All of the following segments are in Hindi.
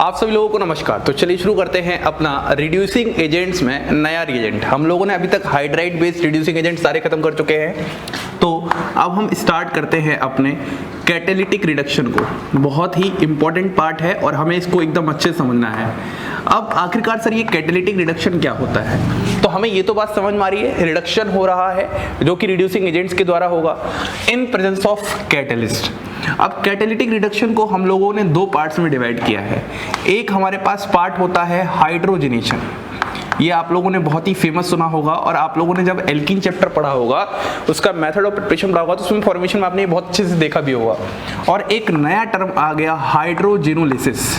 आप सभी लोगों को नमस्कार। तो चलिए शुरू करते हैं अपना रिड्यूसिंग एजेंट्स में नया रिएजेंट। हम लोगों ने अभी तक हाइड्राइड बेस्ड रिड्यूसिंग एजेंट सारे खत्म कर चुके हैं। तो अब हम स्टार्ट करते हैं अपने कैटेलिटिक रिडक्शन को। बहुत ही इंपॉर्टेंट पार्ट है और हमें इसको एकदम अच्छे से समझना है। अब आखिरकार सर ये कैटेलिटिक रिडक्शन क्या होता है? तो हमें ये तो बात समझ में आ रही है, रिडक्शन हो रहा है जो कि रिड्यूसिंग एजेंट्स के द्वारा होगा इन प्रेजेंस ऑफ कैटेलिस्ट। अब कैटेलिटिक रिडक्शन को हम लोगों ने दो पार्ट्स में डिवाइड किया है। एक हमारे पास पार्ट होता है हाइड्रोजनेशन, ये आप लोगों ने बहुत ही फेमस सुना होगा और आप लोगों ने जब एल्कीन चैप्टर पढ़ा होगा उसका मेथड ऑफ प्रिपरेशन पढ़ा होगा तो उसमें फॉर्मेशन में आपने बहुत अच्छे से देखा भी होगा। और एक नया टर्म आ गया हाइड्रोजेनोलिसिस,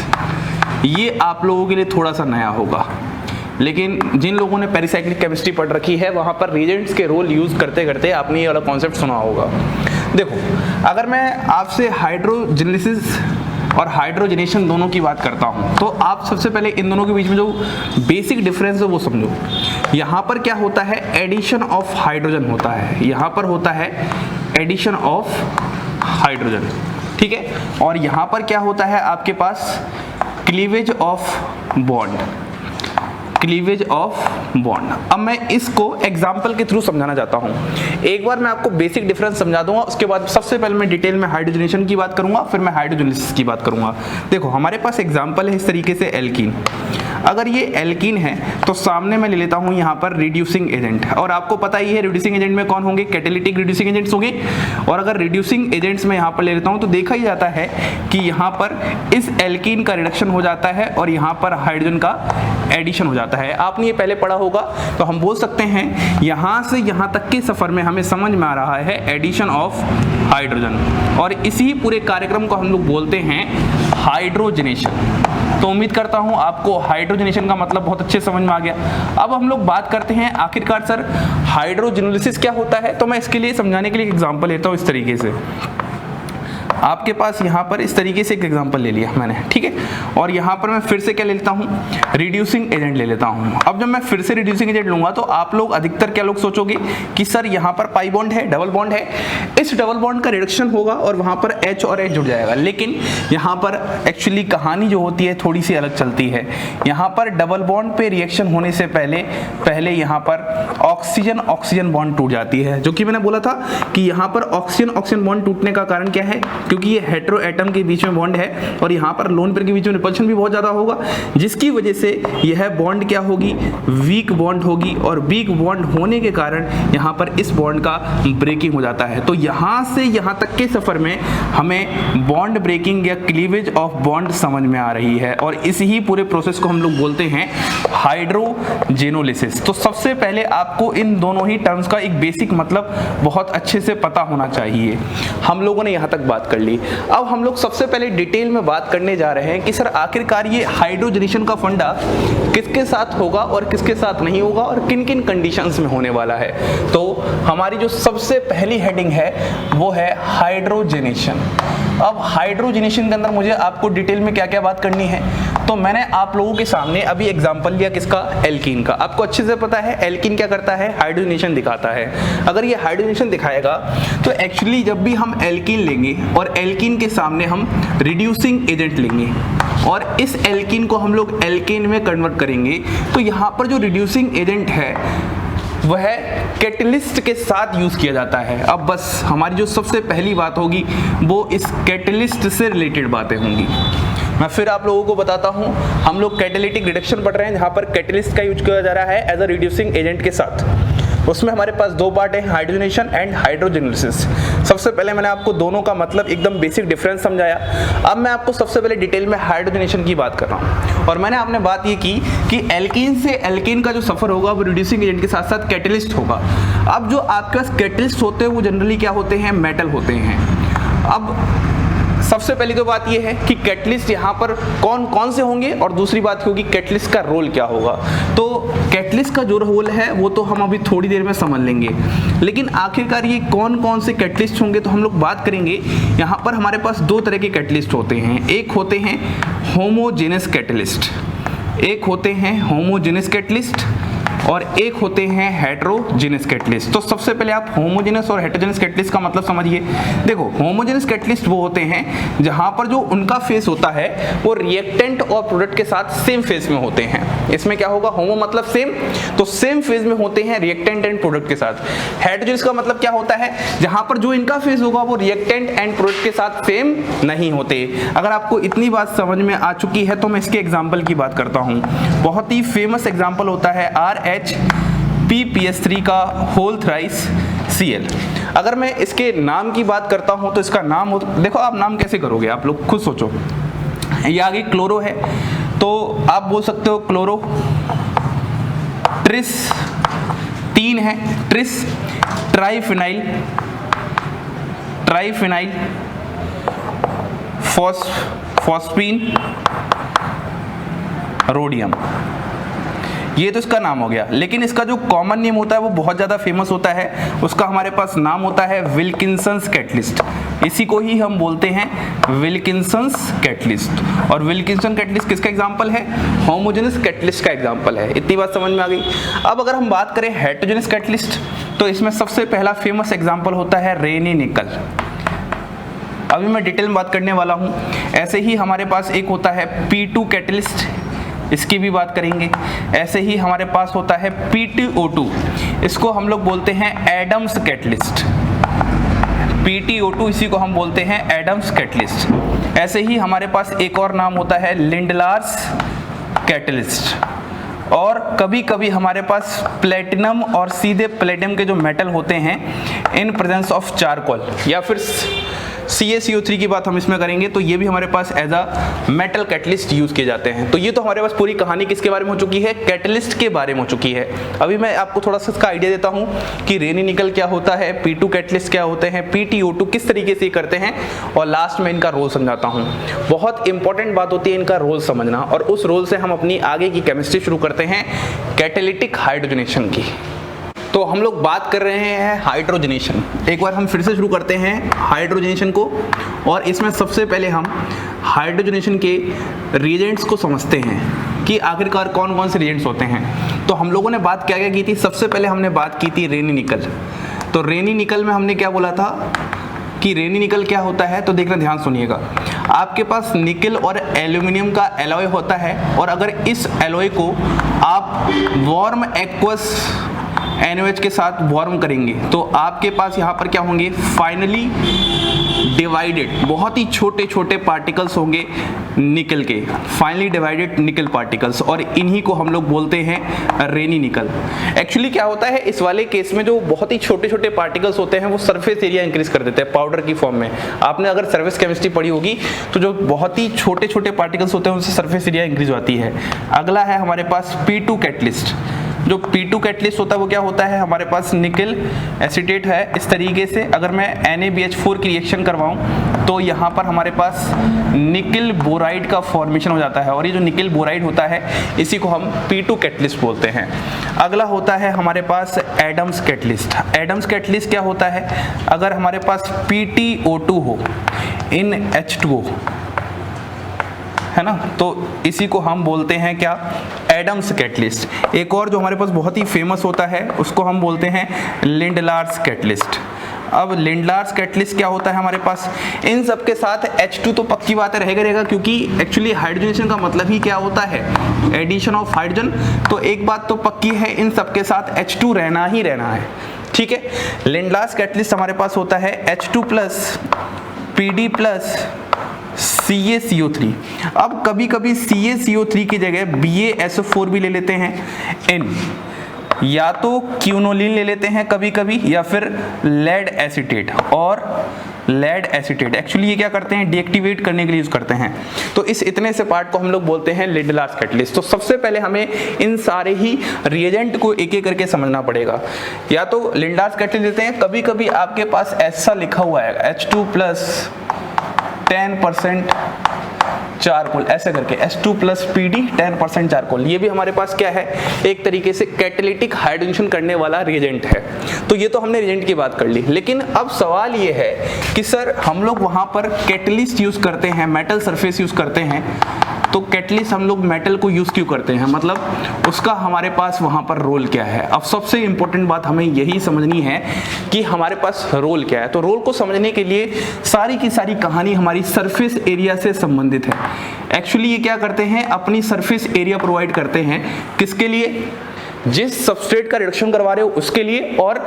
ये आप लोगों के लिए थोड़ा सा नया होगा, लेकिन जिन लोगों ने पेरिसाइक्लिक केमिस्ट्री पढ़ रखी है वहां पर रिएजेंट्स के रोल यूज करते करते आपने ये वाला कॉन्सेप्ट सुना होगा। देखो, अगर मैं आपसे हाइड्रोजेनेसिस और हाइड्रोजनेशन दोनों की बात करता हूं तो आप सबसे पहले इन दोनों के बीच में जो बेसिक डिफरेंस है वो समझो। यहां पर क्या होता है, एडिशन ऑफ हाइड्रोजन होता है, यहां पर होता है एडिशन ऑफ हाइड्रोजन, ठीक है। और यहां पर क्या होता है आपके पास cleavage of bond, cleavage of bond. अब मैं इसको एग्जांपल के थ्रू समझाना चाहता हूं। एक बार मैं आपको बेसिक डिफरेंस समझा दूंगा, उसके बाद सबसे पहले मैं डिटेल में हाइड्रोजनेशन की बात करूंगा, फिर मैं हाइड्रोजनेसिस की बात करूंगा। देखो, हमारे पास एग्जांपल है इस तरीके से एल्कीन। अगर ये एल्कीन है तो सामने मैं ले लेता हूं यहां पर रिड्यूसिंग एजेंट, और आपको पता ही है रिड्यूसिंग एजेंट में कौन होंगे, कैटेलिटिक रिड्यूसिंग एजेंट्स होंगे। और अगर रिड्यूसिंग एजेंट्स में यहां पर ले लेता हूं तो देखा ही जाता है कि यहां पर इस एल्कीन का रिडक्शन हो जाता है और यहां पर हाइड्रोजन का एडिशन हो जाता है। आपने ये पहले पढ़ा होगा, तो हम बोल सकते हैं यहां से यहां तक के सफर में हमें समझ में आ रहा है एडिशन ऑफ हाइड्रोजन, और इसी पूरे कार्यक्रम को हम लोग बोलते हैं हाइड्रोजनेशन। तो उम्मीद करता हूं आपको हाइड्रोजनेशन का मतलब बहुत अच्छे समझ में आ गया। अब हम लोग बात करते हैं आखिरकार सर हाइड्रोजेनोलिसिस क्या होता है। तो मैं इसके लिए समझाने के लिए एग्जांपल लेता हूं इस तरीके से। आपके पास यहाँ पर इस तरीके से एक एग्जांपल ले लिया मैंने, ठीक है। और यहाँ पर मैं फिर से क्या ले लेता हूँ, रिड्यूसिंग एजेंट ले लेता हूँ। अब जब मैं फिर से रिड्यूसिंग एजेंट लूंगा तो आप लोग अधिकतर क्या लोग सोचोगे कि सर यहाँ पर पाई बॉन्ड है, डबल बॉन्ड है, इस डबल बॉन्ड का रिडक्शन होगा और वहाँ पर H और H जुड़ जाएगा। लेकिन यहाँ पर एक्चुअली कहानी जो होती है थोड़ी सी अलग चलती है। यहाँ पर डबल बॉन्ड पे रिएक्शन होने से पहले यहाँ पर ऑक्सीजन ऑक्सीजन बॉन्ड टूट जाती है, जो कि मैंने बोला था कि यहाँ पर ऑक्सीजन ऑक्सीजन बॉन्ड टूटने का कारण क्या है, क्योंकि ये हेटेरो एटम के बीच में बॉन्ड है और यहाँ पर लोन पेयर के बीच में रिपल्शन भी बहुत ज्यादा होगा, जिसकी वजह से यह बॉन्ड क्या होगी, वीक बॉन्ड होगी। और वीक बॉन्ड होने के कारण यहाँ पर इस बॉन्ड का ब्रेकिंग हो जाता है। तो यहाँ से यहाँ तक के सफर में हमें बॉन्ड ब्रेकिंग या क्लीवेज ऑफ बॉन्ड समझ में आ रही है, और इस ही पूरे प्रोसेस को हम लोग बोलते हैं हाइड्रोजेनोलिसिस। तो सबसे पहले आपको इन दोनों ही टर्म्स का एक बेसिक मतलब बहुत अच्छे से पता होना चाहिए। हम लोगों ने यहाँ तक बात कर ली। अब हम लोग सबसे पहले डिटेल में बात करने जा रहे हैं कि सर आखिरकार ये हाइड्रोजनेशन का फंडा किसके साथ होगा और किसके साथ नहीं होगा और किन किन कंडीशंस में होने वाला है। तो हमारी जो सबसे पहली हेडिंग है वो है हाइड्रोजनेशन। अब हाइड्रोजनेशन के अंदर मुझे आपको डिटेल में क्या क्या बात करनी है, तो मैंने आप लोगों के सामने अभी एग्जांपल लिया किसका, एल्कीन का। आपको अच्छे से पता है एल्कीन क्या करता है, हाइड्रोजनेशन दिखाता है। अगर ये हाइड्रोजनेशन दिखाएगा तो एक्चुअली जब भी हम एल्कीन लेंगे और एल्कीन के सामने हम रिड्यूसिंग एजेंट लेंगे और इस एल्कीन को हम लोग एल्केन में कन्वर्ट करेंगे, तो यहाँ पर जो रिड्यूसिंग एजेंट है वह कैटलिस्ट के साथ यूज किया जाता है। अब बस हमारी जो सबसे पहली बात होगी वो इस कैटलिस्ट से रिलेटेड बातें होंगी। मैं फिर आप लोगों को बताता हूं, हम लोग कैटेलिटिक रिडक्शन पढ़ रहे हैं जहां पर कैटलिस्ट का यूज किया जा रहा है एज अ रिड्यूसिंग एजेंट के साथ। उसमें हमारे पास दो पार्ट है, हाइड्रोजनेशन एंड हाइड्रोजेनोलिसिस। सबसे पहले मैंने आपको दोनों का मतलब एकदम बेसिक डिफरेंस समझाया। अब मैं आपको सबसे पहले डिटेल में हाइड्रोजनेशन की बात कर रहा हूँ, और मैंने आपने बात ये की कि एल्कीन से एल्केन का जो सफर होगा वो रिड्यूसिंग एजेंट के साथ साथ कैटलिस्ट होगा। अब जो आपके पास कैटलिस्ट होते हैं वो जनरली क्या होते हैं, मेटल होते हैं। अब सबसे पहली तो बात यह है कि कैटलिस्ट यहाँ पर कौन कौन से होंगे, और दूसरी बात होगी कैटलिस्ट का रोल क्या होगा। तो कैटलिस्ट का जो रोल है वो तो हम अभी थोड़ी देर में समझ लेंगे, लेकिन आखिरकार ये कौन कौन से कैटलिस्ट होंगे तो हम लोग बात करेंगे। यहाँ पर हमारे पास दो तरह के कैटलिस्ट होते हैं, एक होते हैं होमोजेनस कैटलिस्ट, एक होते हैं होमोजेनस कैटलिस्ट और एक होते हैं हेटेरोजेनस कैटलिस्ट। तो सबसे पहले आप होमोजेनस और हेटेरोजेनस कैटलिस्ट का मतलब समझिए। देखो होमोजेनस कैटलिस्ट वो होते हैं जहां पर जो उनका फेस होता है वो रिएक्टेंट और प्रोडक्ट के साथ सेम फेज में होते हैं। इसमें क्या होगा, होमो मतलब सेम, तो सेम फेज में होते हैं रिएक्टेंट एंड प्रोडक्ट के साथ। हेटेरोजेनस का मतलब क्या होता है, जहां पर जो इनका फेज होगा वो रिएक्टेंट एंड प्रोडक्ट के साथ सेम नहीं होते। अगर आपको इतनी बात समझ में आ चुकी है तो मैं इसके एग्जांपल की बात करता हूं। बहुत ही फेमस एग्जांपल होता है RHPPS3 का होल थ्राइस Cl। अगर मैं इसके नाम की बात करता हूं तो इसका नाम हो, देखो आप नाम कैसे करोगे, आप लोग खुद सोचो। ये आगे क्लोरो है तो आप बोल सकते हो क्लोरो, ट्रिस 3 है, ट्रिस, ट्राइफिनाइल, फॉस्फीन, रोडियम। ये तो इसका नाम हो गया, लेकिन इसका जो कॉमन नेम होता है वो बहुत ज़्यादा फेमस होता है। उसका हमारे पास नाम होता है विल्किंसंस कैटलिस्ट। इसी को ही हम बोलते हैं विल्किंसंस कैटलिस्ट। और विल्किंसन कैटलिस्ट किसका एग्जांपल है, होमोजेनस कैटलिस्ट का एग्जांपल है। इतनी बात समझ में आ गई। अब अगर हम बात करें हेटेरोजेनस कैटलिस्ट तो इसमें सबसे पहला फेमस एग्जांपल होता है रेनी निकल। अभी मैं डिटेल में बात करने वाला हूँ। ऐसे ही हमारे पास एक होता है P2 कैटलिस्ट, इसकी भी बात करेंगे। ऐसे ही हमारे पास होता है PtO2, इसको हम लोग बोलते हैं एडम्स कैटलिस्ट। PtO2 इसी को हम बोलते हैं एडम्स कैटलिस्ट। ऐसे ही हमारे पास एक और नाम होता है लिंडलार्स कैटलिस्ट। और कभी कभी हमारे पास प्लेटिनम और सीधे प्लेटिनम के जो मेटल होते हैं इन प्रेजेंस ऑफ चारकोल या फिर CaCO3 की बात हम इसमें करेंगे तो ये भी हमारे पास as a metal catalyst use किए जाते हैं। तो ये तो हमारे पास पूरी कहानी किसके बारे में हो चुकी है, कैटलिस्ट के बारे में हो चुकी है। अभी मैं आपको थोड़ा सा इसका आइडिया देता हूँ कि रेनी निकल क्या होता है, P2 कैटलिस्ट क्या होते हैं, PtO2 किस तरीके से करते हैं, और लास्ट में इनका रोल समझाता हूँ। बहुत इंपॉर्टेंट बात होती है इनका रोल समझना, और उस रोल से हम अपनी आगे की केमिस्ट्री शुरू करते हैं कैटेलिटिक हाइड्रोजनेशन की। तो हम लोग बात कर रहे हैं हाइड्रोजनेशन। एक बार हम फिर से शुरू करते हैं हाइड्रोजनेशन को, और इसमें सबसे पहले हम हाइड्रोजनेशन के रिएजेंट्स को समझते हैं कि आखिरकार कौन कौन से रिएजेंट्स होते हैं। तो हम लोगों ने बात क्या क्या की थी, सबसे पहले हमने बात की थी रेनी निकल। तो रेनी निकल में हमने क्या बोला था कि रेनी निकल क्या होता है, तो देखना ध्यान सुनिएगा। आपके पास निकल और एल्यूमिनियम का एलॉय होता है, और अगर इस एलॉय को आप वार्म एक्वस NaOH के साथ वार्म करेंगे तो आपके पास यहाँ पर क्या होंगे, फाइनली डिवाइडेड बहुत ही छोटे छोटे पार्टिकल्स होंगे निकल के, फाइनली डिवाइडेड निकल पार्टिकल्स, और इन्हीं को हम लोग बोलते हैं रेनी निकल। एक्चुअली क्या होता है इस वाले केस में, जो बहुत ही छोटे छोटे पार्टिकल्स होते हैं वो सरफेस एरिया इंक्रीज कर देते हैं पाउडर की फॉर्म में। आपने अगर सर्फेस केमिस्ट्री पढ़ी होगी तो जो बहुत ही छोटे छोटे पार्टिकल्स होते हैं उनसे सरफेस एरिया इंक्रीज होती है। अगला है हमारे पास P2 कैटलिस्ट। जो P2 कैटलिस्ट होता है वो क्या होता है, हमारे पास निकल एसीटेट है इस तरीके से। अगर मैं NaBH4 की रिएक्शन करवाऊं तो यहाँ पर हमारे पास निकल बोराइड का फॉर्मेशन हो जाता है, और ये जो निकल बोराइड होता है इसी को हम P2 कैटलिस्ट बोलते हैं। अगला होता है हमारे पास एडम्स कैटलिस्ट। एडम्स कैटलिस्ट क्या होता है, अगर हमारे पास PtO2 हो इन H2O है ना, तो इसी को हम बोलते हैं क्या, एडम्स कैटलिस्ट। एक और जो हमारे पास बहुत ही फेमस होता है उसको हम बोलते हैं लिंडलार्स कैटलिस्ट। अब लिंडलार्स कैटलिस्ट क्या होता है हमारे पास, इन सब के साथ H2 तो पक्की बात है रहेगा, क्योंकि एक्चुअली हाइड्रोजनेशन का मतलब ही क्या होता है, एडिशन ऑफ हाइड्रोजन। तो एक बात तो पक्की है, इन सब के साथ H2 रहना ही रहना है, ठीक है। लिंडलार्स कैटलिस्ट हमारे पास होता है H2 plus PD plus CaCO3। अब कभी कभी CaCO3 की जगह BaSO4 भी ले लेते हैं, N या तो क्यूनोलिन ले लेते हैं कभी कभी, या फिर लेड एसीटेट और लेड एसीटेट। एक्चुअली ये क्या करते हैं, डीएक्टिवेट करने के लिए यूज करते हैं। तो इस इतने से पार्ट को हम लोग बोलते हैं लिंडलार्स कैटलिस्ट। तो सबसे पहले हमें इन सारे ही रिएजेंट को एक एक करके समझना पड़ेगा। या तो लिंडलार्स कैटलिस्ट लेते हैं, कभी कभी आपके पास ऐसा लिखा हुआ है H2 प्लस 10% चारकोल, ऐसे करके H2 प्लस PD 10% चारकोल। ये भी हमारे पास क्या है, एक तरीके से कैटेलिटिक हाइड्रोजनेशन करने वाला रिएजेंट है। तो ये तो हमने रिएजेंट की बात कर ली, लेकिन अब सवाल ये है कि सर हम लोग वहां पर कैटलिस्ट यूज करते हैं, मेटल सरफेस यूज करते हैं, तो कैटलिस्ट हम लोग मेटल को यूज क्यों करते हैं, मतलब उसका हमारे पास वहां पर रोल क्या है। अब सबसे इंपॉर्टेंट बात हमें यही समझनी है कि हमारे पास रोल क्या है। तो रोल को समझने के लिए सारी की सारी कहानी हमारी सरफेस एरिया से संबंधित है। एक्चुअली ये क्या करते हैं, अपनी सरफेस एरिया प्रोवाइड करते हैं, किसके लिए, जिस सबस्ट्रेट का रिडक्शन करवा रहे हो उसके लिए और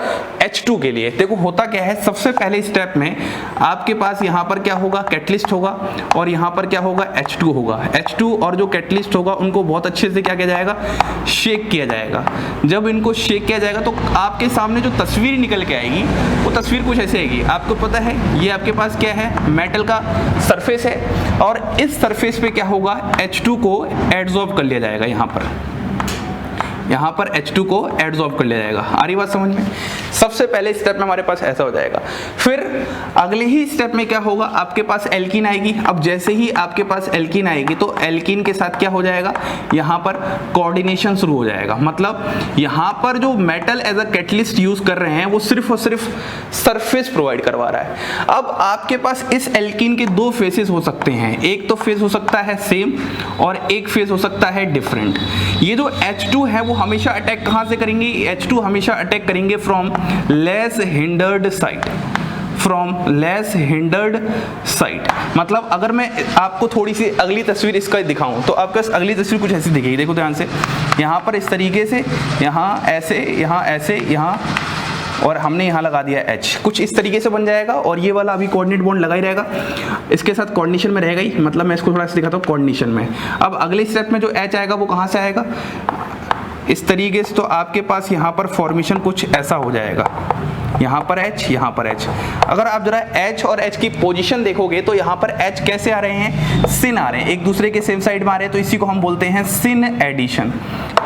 H2 के लिए। देखो होता क्या है, सबसे पहले स्टेप में आपके पास यहाँ पर क्या होगा, कैटलिस्ट होगा, और यहाँ पर क्या होगा, H2 होगा। H2 और जो कैटलिस्ट होगा उनको बहुत अच्छे से क्या किया जाएगा, शेक किया जाएगा। जब इनको शेक किया जाएगा तो आपके सामने जो तस्वीर निकल के आएगी वो तस्वीर कुछ ऐसे आएगी। आपको पता है ये आपके पास क्या है, मेटल का सरफेस है, और इस सरफेस पे क्या होगा, H2 को एडसॉर्ब कर लिया जाएगा। यहाँ पर H2 को एडसॉर्ब कर लिया जाएगा। आ रही बात समझ में। सबसे पहले स्टेप में हमारे पास ऐसा हो जाएगा। फिर अगले ही स्टेप में क्या होगा, आपके पास एल्कीन आएगी। अब जैसे ही आपके पास एल्कीन आएगी तो एल्कीन के साथ क्या हो जाएगा, यहाँ पर कोऑर्डिनेशन शुरू हो जाएगा। मतलब यहाँ पर जो metal as a catalyst use कर रहे हैं वो सिर्फ और सिर्फ सरफेस प्रोवाइड करवा रहा है। अब आपके पास इस एल्कीन के दो फेसेस हो सकते हैं, एक तो फेस हो सकता है सेम और एक फेस हो सकता है डिफरेंट। ये जो H2 है वो हमेशा अटैक कहां से करेंगे, H2 हमेशा अटैक करेंगे from less hindered side, from less hindered side. मतलब अगर मैं आपको थोड़ी सी अगली तस्वीर इसका दिखाऊं तो आपके पास अगली तस्वीर कुछ ऐसी दिखेगी। देखो ध्यान से, यहाँ पर इस तरीके से, यहाँ ऐसे, यहाँ ऐसे, यहाँ, और हमने यहाँ लगा दिया H, कुछ इस तरीके से बन जाएगा। और ये वाला अभी कोऑर्डिनेट बॉन्ड लगा ही रहेगा, इसके साथ कोऑर्डिनेशन में रहेगा ही। मतलब मैं इसको थोड़ा सा दिखाता हूँ कोऑर्डिनेशन में। अब अगले स्टेप में जो H आएगा वो कहाँ से आएगा, इस तरीके से। तो आपके पास यहाँ पर फॉर्मेशन कुछ ऐसा हो जाएगा, यहाँ पर H, यहाँ पर H। अगर आप जरा H और H की पोजीशन देखोगे तो यहाँ पर H कैसे आ रहे हैं, सिन आ रहे हैं, एक दूसरे के सेम साइड में आ रहे हैं। तो इसी को हम बोलते हैं सिन एडिशन।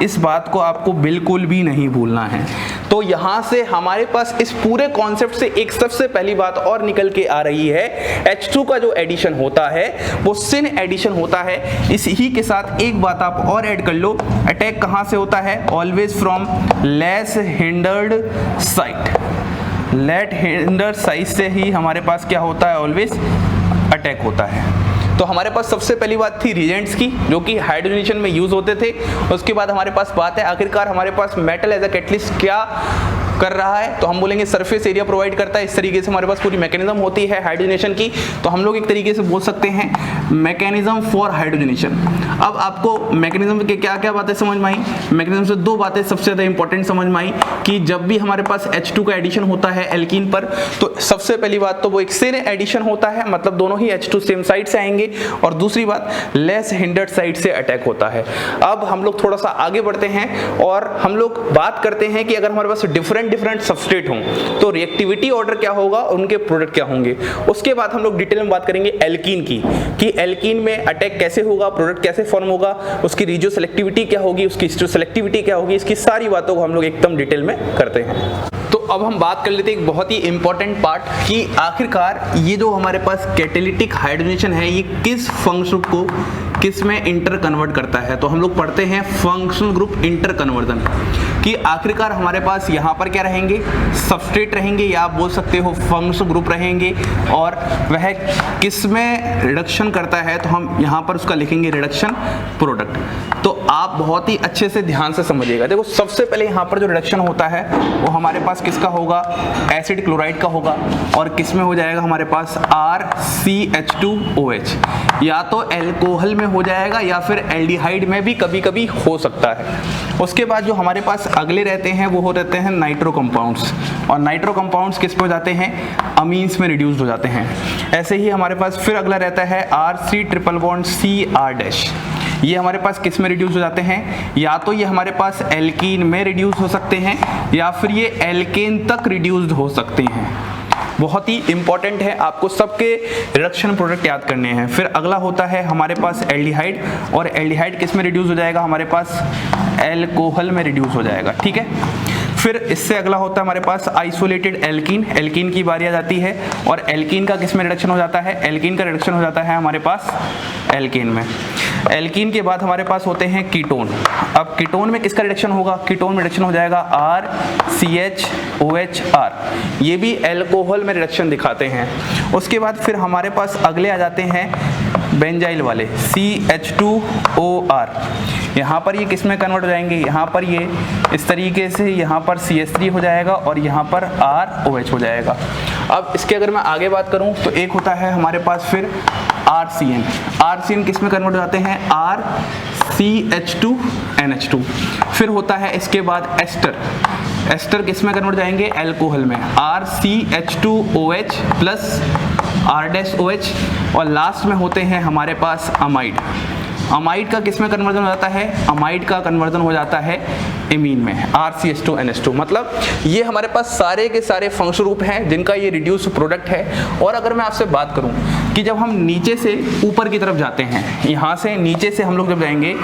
इस बात को आपको बिल्कुल भी नहीं भूलना है। तो यहाँ से हमारे पास इस पूरे कॉन्सेप्ट से एक सबसे पहली बात और निकल के आ रही है, H2 का जो एडिशन होता है वो सिन एडिशन होता है। इसी के साथ एक बात आप और ऐड कर लो, अटैक कहाँ से होता है, always from less hindered side. Less hindered side से ही हमारे पास क्या होता है, ऑलवेज अटैक होता है। तो हमारे पास सबसे पहली बात थी रिएजेंट्स की, जो कि हाइड्रोजनेशन में यूज होते थे। उसके बाद हमारे पास बात है आखिरकार हमारे पास मेटल एज अ कैटलिस्ट क्या कर रहा है, तो हम बोलेंगे सरफेस एरिया प्रोवाइड करता है। इस तरीके से हमारे पास पूरी मैकेनिज्म होती है हाइड्रोजनेशन की। तो हम लोग एक तरीके से बोल सकते हैं मैकेनिज्म फॉर हाइड्रोजनेशन। अब आपको मैकेनिज्म के क्या क्या बातें समझ में आई, मैकेनिज्म से दो बातें सबसे ज़्यादा इंपॉर्टेंट समझ में आई कि जब भी हमारे पास H2 का एडिशन होता है एल्कीन पर, तो सबसे पहली बात तो वो एक सिन एडिशन होता है, मतलब दोनों ही H2 सेम साइड से आएंगे। और दूसरी बात, लेस हिंडर्ड साइड से अटैक होता है। अब हम लोग थोड़ा सा आगे बढ़ते हैं और हम लोग बात करते हैं कि अगर हमारे पास डिफरेंट सबस्ट्रेट हों तो रिएक्टिविटी ऑर्डर क्या होगा और उनके प्रोडक्ट क्या होंगे। उसके बाद हम लोग डिटेल में बात करेंगे एल्कीन की, कि एल्कीन में अटैक कैसे होगा, प्रोडक्ट कैसे फॉर्म होगा, उसकी रिजियो सेलेक्टिविटी क्या होगी, उसकी हिस्टो सेलेक्टिविटी क्या होगी। इसकी सारी बातों को हम लोग एकदम डिटेल में करते हैं। तो अब हम बात कर लेते हैं एक बहुत ही इंपॉर्टेंट पार्ट कि आखिरकार ये जो हमारे पास कैटेलिटिक हाइड्रोजनेशन है ये किस फंक्शन को किस में इंटर कन्वर्ट करता है। तो हम लोग पढ़ते हैं फंक्शनल ग्रुप इंटर कन्वर्जन, कि आखिरकार हमारे पास यहाँ पर क्या रहेंगे, सबस्ट्रेट रहेंगे, या आप बोल सकते हो फंक्शनल ग्रुप रहेंगे, और वह किस में रिडक्शन करता है। तो हम यहाँ पर उसका लिखेंगे रिडक्शन प्रोडक्ट। तो आप बहुत ही अच्छे से ध्यान से समझिएगा। देखो सबसे पहले यहाँ पर जो रिडक्शन होता है वो हमारे पास किसका होगा, एसिड क्लोराइड का होगा, और किस में हो जाएगा हमारे पास RCH2OH, या तो एल्कोहल में हो जाएगा या फिर एल्डिहाइड में भी कभी कभी हो सकता है। उसके बाद जो हमारे पास अगले रहते हैं वो हो रहते हैं नाइट्रो कंपाउंड्स, और नाइट्रो कंपाउंड्स किस पे हो जाते हैं, अमीन्स में रिड्यूस्ड हो जाते हैं। ऐसे ही हमारे पास फिर अगला रहता है RC∼CR', ये हमारे पास किस में रिड्यूस हो जाते हैं, या तो ये हमारे पास एल्कीन में रिड्यूस हो सकते हैं या फिर ये एल्केन तक रिड्यूस्ड हो सकते हैं। बहुत ही इंपॉर्टेंट है, आपको सबके रिडक्शन प्रोडक्ट याद करने हैं। फिर अगला होता है हमारे पास एल्डिहाइड, और एल्डिहाइड किस में रिड्यूस हो जाएगा, हमारे पास एल्कोहल में रिड्यूस हो जाएगा, ठीक है। फिर इससे अगला होता है हमारे पास आइसोलेटेड एल्कीन, एल्कीन की बारी आ जाती है, और एल्कीन का किस में रिडक्शन हो जाता है, एल्कीन का रिडक्शन हो जाता है हमारे पास एल्कीन में। एल्कीन के बाद हमारे पास होते हैं कीटोन। अब कीटोन में किसका रिडक्शन होगा, कीटोन में रिडक्शन हो जाएगा RCHOHR, ये भी एल्कोहल में रिडक्शन दिखाते हैं। उसके बाद फिर हमारे पास अगले आ जाते हैं बेंजाइल वाले CH2OR, यहाँ पर ये किस में कन्वर्ट हो जाएंगे, यहाँ पर ये इस तरीके से यहाँ पर CH3 हो जाएगा और यहाँ पर ROH हो जाएगा। अब इसके अगर मैं आगे बात करूँ तो एक होता है हमारे पास फिर RCN किस में कन्वर्ट हो जाते हैं, RCH2NH2। फिर होता है इसके बाद एस्टर किस में कन्वर्ट जाएंगे, एल्कोहल में, RCH2OH प्लस R-OH। और लास्ट में होते हैं हमारे पास अमाइड का किस में कन्वर्जन हो जाता है, अमाइड का कन्वर्जन हो जाता है एमीन में, RCH2NH2। मतलब ये हमारे पास सारे के सारे फंक्शनल ग्रुप हैं जिनका ये रिड्यूस प्रोडक्ट है। और अगर मैं आपसे बात करूं कि जब हम नीचे से ऊपर की तरफ जाते हैं, यहाँ से नीचे से हम लोग जब जाएंगे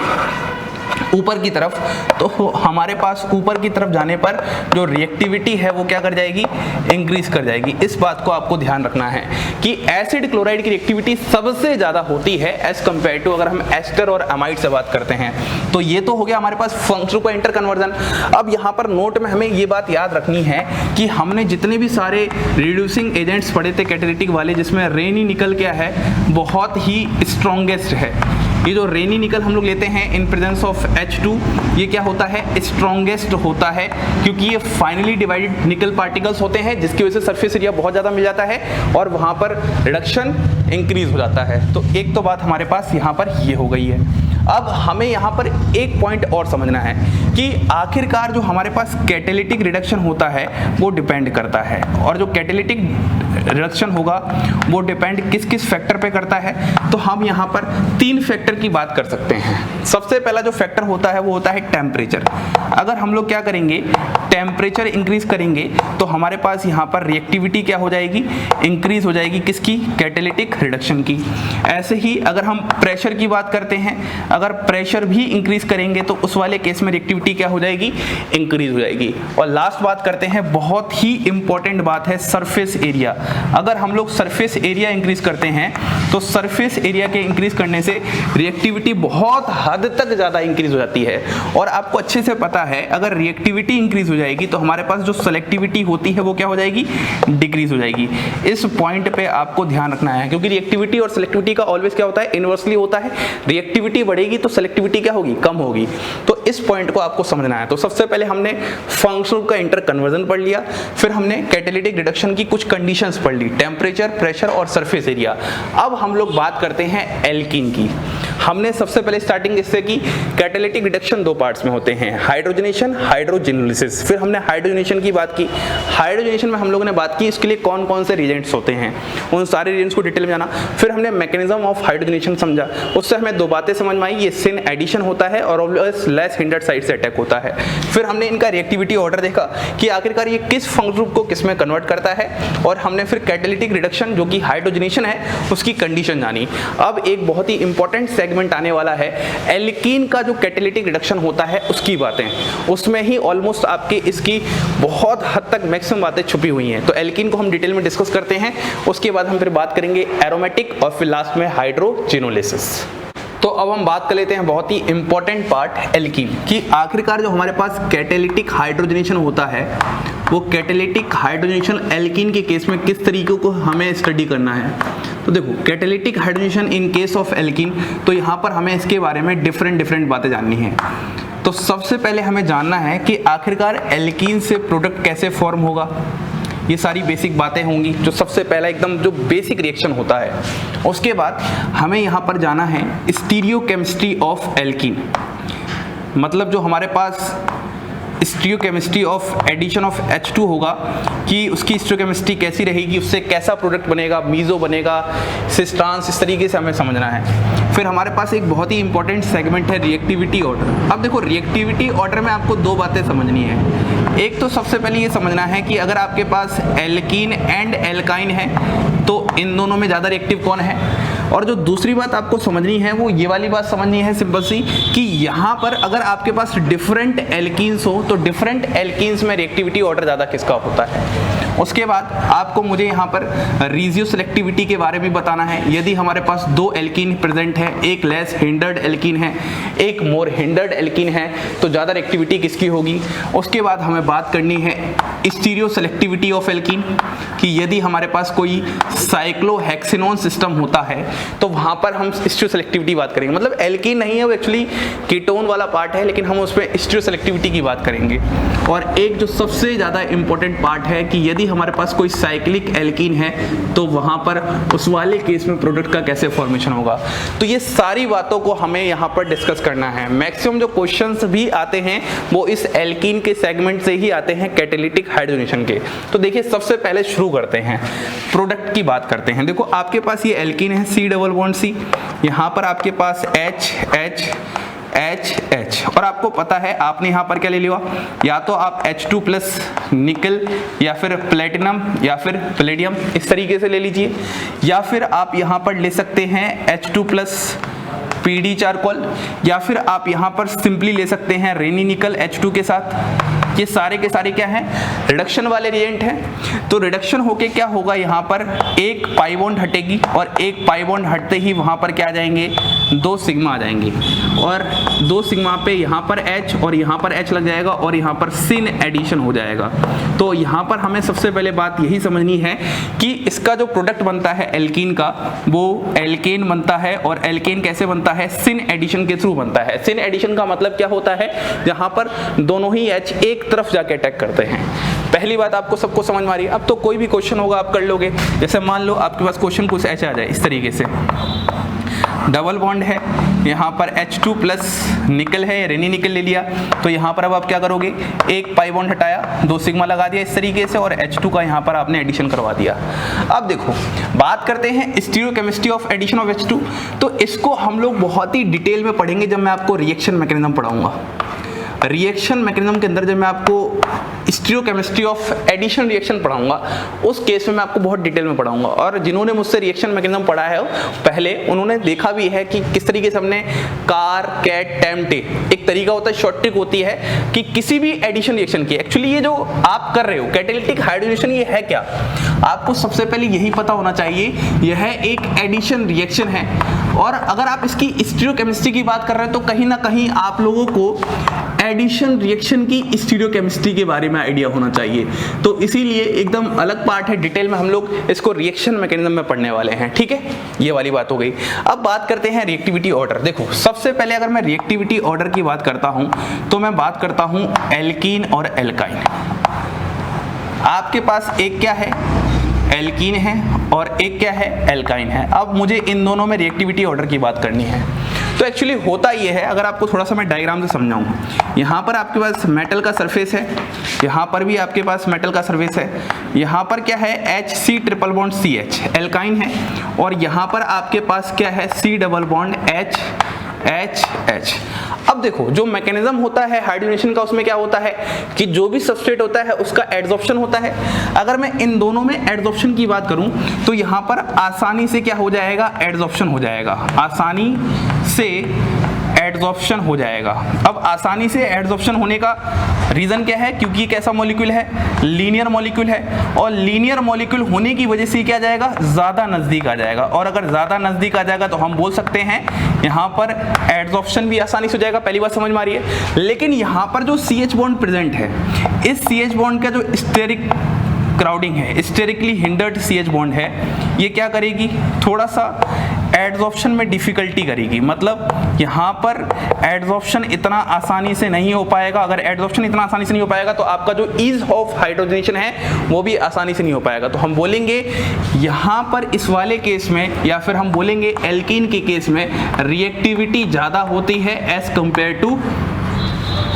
ऊपर की तरफ, तो हमारे पास ऊपर की तरफ जाने पर जो रिएक्टिविटी है वो क्या कर जाएगी, इंक्रीज कर जाएगी। इस बात को आपको ध्यान रखना है कि एसिड क्लोराइड की रिएक्टिविटी सबसे ज़्यादा होती है एज कम्पेयर टू अगर हम एस्टर और अमाइड से बात करते हैं। तो ये तो हो गया हमारे पास फंक्शनल का इंटर कन्वर्जन। अब यहाँ पर नोट में हमें ये बात याद रखनी है कि हमने जितने भी सारे रिड्यूसिंग एजेंट्स पढ़े थे कैटालिटिक वाले, जिसमें रेनी निकल क्या है, बहुत ही स्ट्रॉन्गेस्ट है। ये जो रेनी निकल हम लोग लेते हैं इन प्रेजेंस ऑफ H2, ये क्या होता है, स्ट्रॉन्गेस्ट होता है, क्योंकि ये फाइनली डिवाइडेड निकल पार्टिकल्स होते हैं जिसकी वजह से सरफेस एरिया बहुत ज़्यादा मिल जाता है और वहाँ पर रिडक्शन इंक्रीज हो जाता है। तो एक तो बात हमारे पास यहाँ पर ये हो गई है। अब हमें यहाँ पर एक पॉइंट और समझना है कि आखिरकार जो हमारे पास कैटालिटिक रिडक्शन होता है वो डिपेंड करता है, और जो कैटालिटिक रिडक्शन होगा वो डिपेंड किस किस फैक्टर पे करता है। तो हम यहाँ पर 3 फैक्टर की बात कर सकते हैं। सबसे पहला जो फैक्टर होता है वो होता है टेम्परेचर। अगर हम लोग क्या करेंगे, टेम्परेचर इंक्रीज करेंगे तो हमारे पास यहाँ पर रिएक्टिविटी क्या हो जाएगी, इंक्रीज हो जाएगी, किसकी, कैटालिटिक रिडक्शन की। ऐसे ही अगर हम प्रेशर की बात करते हैं, अगर प्रेशर भी इंक्रीज करेंगे तो उस वाले केस में रिएक्टिविटी क्या हो जाएगी, इंक्रीज हो जाएगी। और लास्ट बात करते हैं, बहुत ही इंपॉर्टेंट बात है सरफेस एरिया। अगर हम लोग सरफेस एरिया इंक्रीज करते हैं तो सरफेस एरिया के इंक्रीज करने से रिएक्टिविटी बहुत हद तक ज़्यादा इंक्रीज हो जाती है। और आपको अच्छे से पता है अगर रिएक्टिविटी इंक्रीज हो जाएगी तो हमारे पास जो सेलेक्टिविटी होती है वो क्या हो जाएगी, डिक्रीज हो जाएगी। इस पॉइंट पे आपको ध्यान रखना है, क्योंकि रिएक्टिविटी और सेलेक्टिविटी का ऑलवेज क्या होता है, इनवर्सली होता है। रिएक्टिविटी बढ़ेगी तो सेलेक्टिविटी क्या होगी, कम होगी। तो इस पॉइंट को आपको समझना है। तो सबसे पहले हमने फंक्शनल का इंटर कन्वर्जन पढ़ लिया, फिर हमने कैटालिटिक रिडक्शन की कुछ कंडीशंस पढ़ ली, टेम्परेचर, प्रेशर और सरफेस एरिया। अब हम लोग बात करते हैं एल्कीन की। हमने सबसे पहले स्टार्टिंग इससे की, कैटालिटिक रिडक्शन 2 पार्ट्स में होते हैं, हाइड्रोजनेशन, हाइड्रोजिनोलिसिस। फिर हमने हाइड्रोजनेशन की बात की। हाइड्रोजनेशन में हम लोगों ने बात की इसके लिए कौन कौन से रिएजेंट्स होते हैं, उन सारे रिएजेंट्स को डिटेल में जाना। फिर हमने मैकेनिज्म ऑफ हाइड्रोजनेशन समझा, उससे हमें 2 बातें समझ में आई, ये सिन एडिशन होता है और लेस हिंडर्ड साइड से अटैक होता है। फिर हमने इनका रिएक्टिविटी ऑर्डर देखा कि आखिरकार ये किस फंक्शनल ग्रुप को किस में कन्वर्ट करता है, और हमने फिर कैटालिटिक रिडक्शन जो कि हाइड्रोजनेशन है उसकी कंडीशन जानी। अब एक बहुत ही इंपॉर्टेंट सेगमेंट आने वाला है, एल्कीन का जो कैटालिटिक रिडक्शन होता है उसकी बातें। उसमें ही ऑलमोस्ट आपके इसकी बहुत हद तक मैक्सिमम बातें छुपी हुई हैं। तो एल्कीन को हम डिटेल में डिस्कस करते हैं, उसके बाद हम फिर बात करेंगे एरोमेटिक और फिर लास्ट में हाइड्रोजिनोलिसिस। तो अब हम बात कर लेते हैं बहुत ही इंपॉर्टेंट पार्ट एल्कीन की। आखिरकार जो हमारे पास कैटालिटिक हाइड्रोजनेशन होता है वो कैटालिटिक हाइड्रोजनेशन एल्कीन के केस में किस तरीके को हमें स्टडी करना है। तो देखो, catalytic hydrogenation in case of alkene, तो यहाँ पर हमें इसके बारे में डिफरेंट बातें जाननी है। तो सबसे पहले हमें जानना है कि आखिरकार एल्कीन से प्रोडक्ट कैसे फॉर्म होगा। ये सारी बेसिक बातें होंगी, जो सबसे पहला एकदम जो बेसिक रिएक्शन होता है। उसके बाद हमें यहाँ पर जाना है स्टीरियोकेमिस्ट्री ऑफ एल्कीन, मतलब जो हमारे पास stereochemistry of addition of H2 होगा कि उसकी स्टीरियोकेमिस्ट्री कैसी रहेगी, उससे कैसा प्रोडक्ट बनेगा, मीजो बनेगा, सिस ट्रांस, इस तरीके से हमें समझना है। फिर हमारे पास एक बहुत ही इंपॉर्टेंट सेगमेंट है रिएक्टिविटी ऑर्डर। अब देखो, रिएक्टिविटी ऑर्डर में आपको 2 बातें समझनी है। एक तो सबसे पहले ये समझना है कि अगर आपके पास एल्कीन एंड एल्काइन है तो इन दोनों में ज़्यादा रिएक्टिव कौन है। और जो दूसरी बात आपको समझनी है वो ये वाली बात समझनी है सिंपल सी, कि यहाँ पर अगर आपके पास डिफरेंट एल्कीन्स हो तो डिफरेंट एल्कीन्स में रिएक्टिविटी ऑर्डर ज़्यादा किसका होता है। उसके बाद आपको मुझे यहाँ पर रिजियो सेलेक्टिविटी के बारे में बताना है। यदि हमारे पास 2 एल्कीन प्रेजेंट है, एक लेस हिंडर्ड एल्कीन है, एक मोर हिंडर्ड एल्कीन है तो ज़्यादा रिएक्टिविटी किसकी होगी। उसके बाद हमें बात करनी है स्टीरियो सेलेक्टिविटी ऑफ एल्कीन, कि यदि हमारे पास कोई साइक्लोहेक्सिनोन सिस्टम होता है तो वहाँ पर हम स्टीरियो सेलेक्टिविटी बात करेंगे। मतलब एल्कीन नहीं है वो, एक्चुअली कीटोन वाला पार्ट है, लेकिन हम उसमें स्टीरियो सेलेक्टिविटी की बात करेंगे। और एक जो सबसे ज़्यादा इंपॉर्टेंट पार्ट है कि यदि हमारे पास कोई साइक्लिक एल्कीन है तो वहाँ पर उस वाले केस में प्रोडक्ट का कैसे फॉर्मेशन होगा। तो ये सारी बातों को हमें यहाँ पर डिस्कस करना है। मैक्सिमम जो क्वेश्चंस भी आते हैं वो इस एल्कीन के सेगमेंट से ही आते हैं, कैटालिटिक हाइड्रोजनेशन के। तो देखिए सबसे पहले शुरू करते हैं, प्रोडक्ट की बात करते हैं। देखो आपके पास ये एल्कीन है C डबल बॉन्ड C, यहाँ पर आपके पास H H H H, और आपको पता है आपने यहाँ पर क्या ले लिया, या तो आप H2 प्लस निकल या फिर प्लेटिनम या फिर प्लेडियम इस तरीके से ले लीजिए, या फिर आप यहाँ पर ले सकते हैं H2 प्लस PD चारकोल, या फिर आप यहाँ पर सिंपली ले सकते हैं रेनी निकल H2 के साथ। ये सारे के सारे क्या हैं, रिडक्शन वाले रिएजेंट हैं। तो रिडक्शन होके क्या होगा, यहाँ पर एक पाई बॉन्ड हटेगी और एक पाई बॉन्ड हटते ही वहाँ पर क्या आ जाएंगे, 2 सिग्मा आ जाएंगे, और 2 सिग्मा पे यहाँ पर H और यहाँ पर H लग जाएगा और यहाँ पर सिन एडिशन हो जाएगा। तो यहाँ पर हमें सबसे पहले बात यही समझनी है कि इसका जो प्रोडक्ट बनता है एल्कीन का वो एल्केन बनता है, और एल्केन कैसे बनता है, सिन एडिशन के थ्रू बनता है। सिन एडिशन का मतलब क्या होता है, जहाँ पर दोनों ही H एक तरफ जाके अटैक करते हैं। पहली बात आपको सबको समझ में आ रही है। अब तो कोई भी क्वेश्चन होगा आप कर लोगे, जैसे मान लो आपके पास क्वेश्चन कुछ ऐसे आ जाए इस तरीके से, डबल बॉन्ड है, यहाँ पर H2 प्लस निकल है, रेनी निकल ले लिया, तो यहाँ पर अब आप क्या करोगे, एक पाई बॉन्ड हटाया, 2 सिग्मा लगा दिया इस तरीके से, और H2 का यहाँ पर आपने एडिशन करवा दिया। अब देखो बात करते हैं stereochemistry of addition of H2। तो इसको हम लोग बहुत ही डिटेल में पढ़ेंगे जब मैं आपको रिएक्शन मैकेनिज्म पढ़ाऊंगा। रिएक्शन मैकेनिज्म के अंदर जब मैं आपको स्टीरियोकेमिस्ट्री ऑफ एडिशन रिएक्शन पढ़ाऊंगा उस केस में मैं आपको बहुत डिटेल में पढ़ाऊंगा। और जिन्होंने मुझसे रिएक्शन मैकेनिज्म पढ़ा है पहले, उन्होंने देखा भी है कि किस तरीके से हमने कार कैट टेम्टे, एक तरीका होता है, शॉर्ट ट्रिक होती है कि किसी भी एडिशन रिएक्शन की, एक्चुअली ये जो आप कर रहे हो कैटालिटिक हाइड्रोजनेशन, ये है क्या, आपको सबसे पहले यही पता होना चाहिए, यह एक एडिशन रिएक्शन है। और अगर आप इसकी स्टीरियोकेमिस्ट्री की बात कर रहे हैं तो कहीं ना कहीं आप लोगों को एडिशन रिएक्शन की स्टीरियोकेमिस्ट्री के बारे में आइडिया होना चाहिए। तो इसीलिए एकदम अलग पार्ट है, डिटेल में हम लोग इसको रिएक्शन मैकेनिज्म में पढ़ने वाले हैं, ठीक है, ये वाली बात हो गई। अब बात करते हैं रिएक्टिविटी ऑर्डर। देखो सबसे पहले अगर मैं रिएक्टिविटी ऑर्डर की बात करता हूं तो मैं बात करता हूं एल्कीन और एल्काइन। आपके पास एक क्या है, एल्कीन है, और एक क्या है, एल्काइन है। अब मुझे इन दोनों में रिएक्टिविटी ऑर्डर की बात करनी है। तो एक्चुअली होता ये है, अगर आपको थोड़ा सा मैं डायग्राम से समझाऊं, यहाँ पर आपके पास मेटल का सरफेस है, यहाँ पर भी आपके पास मेटल का सरफेस है, यहाँ पर क्या है, HC triple bond CH alkyne है, और यहाँ पर आपके पास क्या है, C डबल बॉन्ड H। अब देखो जो मैकेनिज्म होता है हाइड्रोजनेशन का, उसमें क्या होता है कि जो भी सबस्ट्रेट होता है उसका एडसॉर्प्शन होता है। अगर मैं इन दोनों में एडसॉर्प्शन की बात करूं तो यहाँ पर आसानी से क्या हो जाएगा, एडसॉर्प्शन हो जाएगा, आसानी से एडसॉर्प्शन हो जाएगा। अब आसानी से एडसॉर्प्शन होने का रीजन क्या है, क्योंकि कैसा मॉलिक्यूल है, लीनियर मॉलिक्यूल है, और लीनियर मॉलिक्यूल होने की वजह से क्या जाएगा, ज्यादा नजदीक आ जाएगा। और अगर ज्यादा नजदीक आ जाएगा तो हम बोल सकते हैं यहाँ पर एडसॉर्प्शन भी आसानी से हो जाएगा। पहली बात समझ में आ रही है। लेकिन यहाँ पर जो CH बॉन्ड प्रेजेंट है, इस CH बॉन्ड का जो स्टेरिक क्राउडिंग है, स्टेरिकली हिंडर्ड CH बॉन्ड है, ये क्या करेगी, थोड़ा सा एडसॉर्प्शन में डिफिकल्टी करेगी। मतलब यहाँ पर एडसॉर्प्शन इतना आसानी से नहीं हो पाएगा। अगर एडसॉर्प्शन इतना आसानी से नहीं हो पाएगा तो आपका जो ईज ऑफ हाइड्रोजनेशन है वो भी आसानी से नहीं हो पाएगा। तो हम बोलेंगे यहाँ पर इस वाले केस में, या फिर हम बोलेंगे एल्कीन के केस में रिएक्टिविटी ज़्यादा होती है एज कंपेयर टू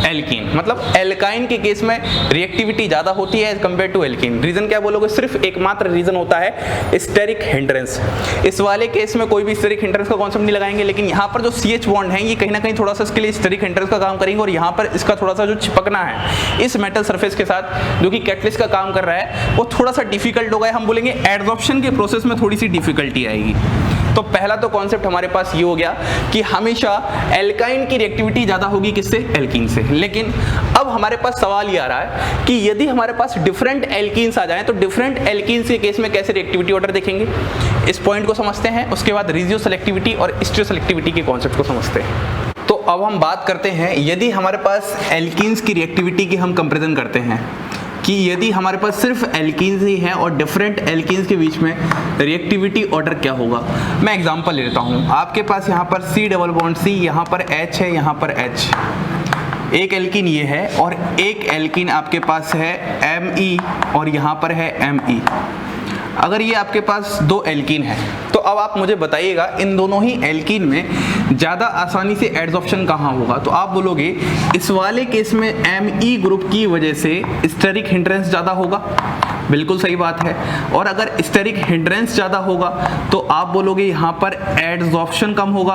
एल्कीन। मतलब एल्काइन के केस में रिएक्टिविटी ज्यादा होती है as compare to alkene. Reason क्या बोलोगे, सिर्फ एकमात्र रीजन होता है स्टेरिक हिंड्रेंस। इस वाले केस में कोई भी स्टेरिक हिंड्रेंस का कॉन्सेप्ट नहीं लगाएंगे, लेकिन यहाँ पर जो CH बॉन्ड है ये कहीं ना कहीं थोड़ा सा इसके लिए स्टेरिक हिंड्रेंस का काम करेंगे, और यहाँ पर इसका थोड़ा सा जो चिपकना है इस मेटल सरफेस के साथ जो कि कैटलिस्ट का काम कर रहा है वो थोड़ा सा डिफिकल्ट होगा। हम बोलेंगे एडसॉर्प्शन के प्रोसेस में थोड़ी सी डिफिकल्टी आएगी। तो पहला तो कॉन्सेप्ट हमारे पास ये हो गया कि हमेशा एल्काइन की रिएक्टिविटी ज्यादा होगी किससे, एल्कीन से। लेकिन अब हमारे पास सवाल ये आ रहा है कि यदि हमारे पास डिफरेंट एल्कीन्स आ जाएं तो डिफरेंट एल्कीन्स के केस में कैसे रिएक्टिविटी ऑर्डर देखेंगे, इस पॉइंट को समझते हैं। उसके बाद रेशियो सेलेक्टिविटी और स्टीरियो सेलेक्टिविटी के कॉन्सेप्ट को समझते हैं। तो अब हम बात करते हैं, यदि हमारे पास एल्कीन्स की रिएक्टिविटी की हम कंपैरिजन करते हैं कि यदि हमारे पास सिर्फ एल्कीन्स ही हैं और डिफरेंट एल्कीन्स के बीच में रिएक्टिविटी ऑर्डर क्या होगा। मैं एग्जांपल ले लेता हूँ। आपके पास यहाँ पर C डबल बॉन्ड C, यहाँ पर H है, यहाँ पर H, एक एल्कीन ये है और एक एल्कीन आपके पास है Me और यहाँ पर है Me। अगर ये आपके पास दो एल्कीन है तो अब आप मुझे बताइएगा इन दोनों ही एल्कीन में ज़्यादा आसानी से एडजॉर्प्शन कहाँ होगा। तो आप बोलोगे इस वाले केस में Me ग्रुप की वजह से स्टेरिक हिंड्रेंस ज़्यादा होगा, बिल्कुल सही बात है। और अगर स्टेरिक हिंड्रेंस ज़्यादा होगा तो आप बोलोगे यहाँ पर एडजॉर्प्शन कम होगा,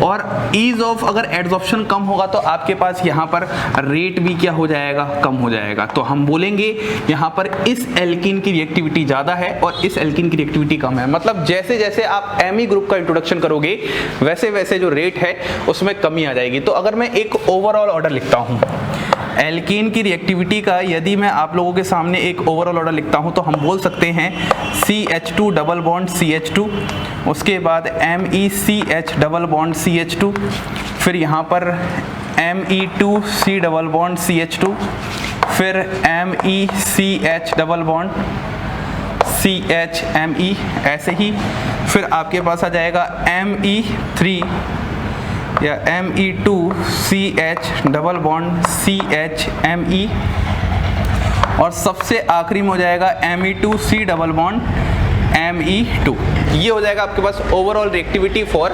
और ईज ऑफ अगर एडजॉर्प्शन कम होगा तो आपके पास यहाँ पर रेट भी क्या हो जाएगा, कम हो जाएगा। तो हम बोलेंगे यहाँ पर इस एल्कीन की रिएक्टिविटी ज़्यादा है और इस एल्कीन की रिएक्टिविटी कम है। मतलब जैसे जैसे आप Me ग्रुप का इंट्रोडक्शन करोगे वैसे वैसे जो रेट है उसमें कमी आ जाएगी। तो अगर मैं एक ओवरऑल ऑर्डर लिखता हूँ एल्कीन की रिएक्टिविटी का, यदि मैं आप लोगों के सामने एक ओवरऑल ऑर्डर लिखता हूं तो हम बोल सकते हैं CH2 डबल बॉन्ड CH2, उसके बाद MECH डबल बॉन्ड CH2, फिर यहाँ पर Me2C डबल बॉन्ड CH2, फिर MECH डबल बॉन्ड CHME, ऐसे ही फिर आपके पास आ जाएगा Me3 या Me2CH डबल बॉन्ड CHME, और सबसे आखिरी में हो जाएगा Me2C डबल बॉन्ड Me2। ये हो जाएगा आपके पास ओवरऑल रिएक्टिविटी फॉर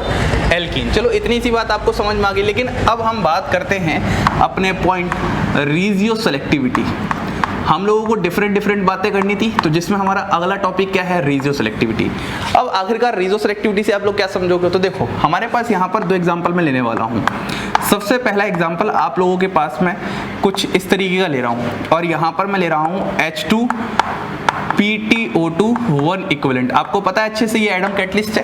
एल्कीन। चलो इतनी सी बात आपको समझ में आ गई, लेकिन अब हम बात करते हैं अपने पॉइंट रिजियो सेलेक्टिविटी। हम लोगों को डिफरेंट बातें करनी थी, तो जिसमें हमारा अगला टॉपिक क्या है, रिजियो सेलेक्टिविटी। अब आखिरकार रिजियो सेलेक्टिविटी से आप लोग क्या समझोगे, तो देखो हमारे पास यहाँ पर दो एग्जांपल मैं लेने वाला हूँ। सबसे पहला एग्जांपल आप लोगों के पास मैं कुछ इस तरीके का ले रहा हूँ, और यहाँ पर मैं ले रहा हूँ H2PtO2 1 इक्विवेलेंट। आपको पता है अच्छे से ये एटम कैटलिस्ट है,